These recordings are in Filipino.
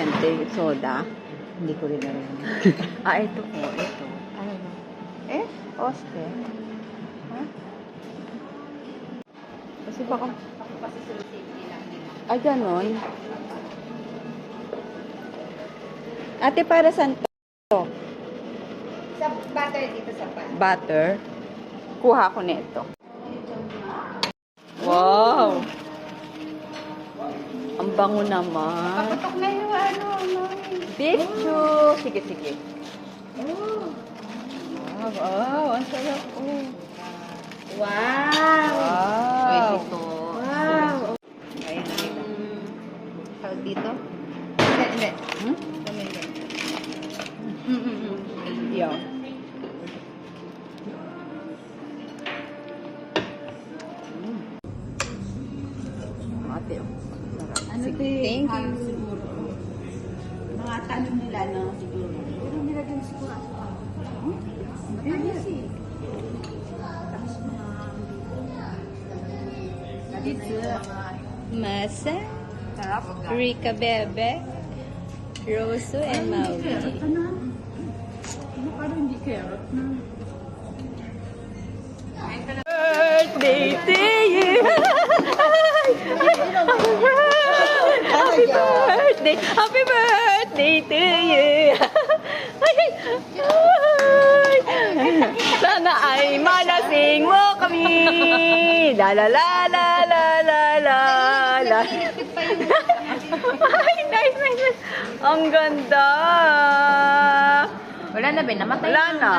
yan, te? Soda? Hindi ko rin alam. Ito po. Ito. Ano ba? Oste. Ha? Kasi baka... Ako kasi safety lang nila. Ay, ganon. Ate, para saan to? Sa butter dito sa pan. Butter. Kuha ko nito. Wow! Ang bango naman. Papatok na yung ano. Picture! Sige, sige. Oh. Wow, ang sarap. Oh. Wow. Wow. Wait, ito. Wow. Ayan, dito. Tawag dito? Hindi, hindi. Hmm? Kami hindi. Yo. Ate, oh. Sarap. Ano Sige, te? thank you. Siguro. Mga tanong nila, no? Siguro. Pero nilagyan siguro ako. Matamis eh. Masa, Rika Bebe, Rosso, and Maui. Ano? Ano parang hindi carrot na? Birthday to you! Happy birthday! Happy birthday to you! Sana ay malasing mo kami! La la la la la la la la. Ay, nice, nice, nice. Ang ganda! Wala na ba? Namatay Wala na.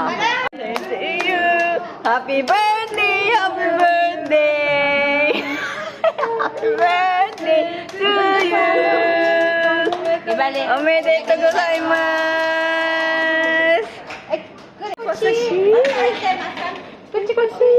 Birthday to you. Happy birthday, happy birthday. Happy birthday to you. Ibalik. Omedetou gozaimasu. Ay, Kosashi. Kosashi.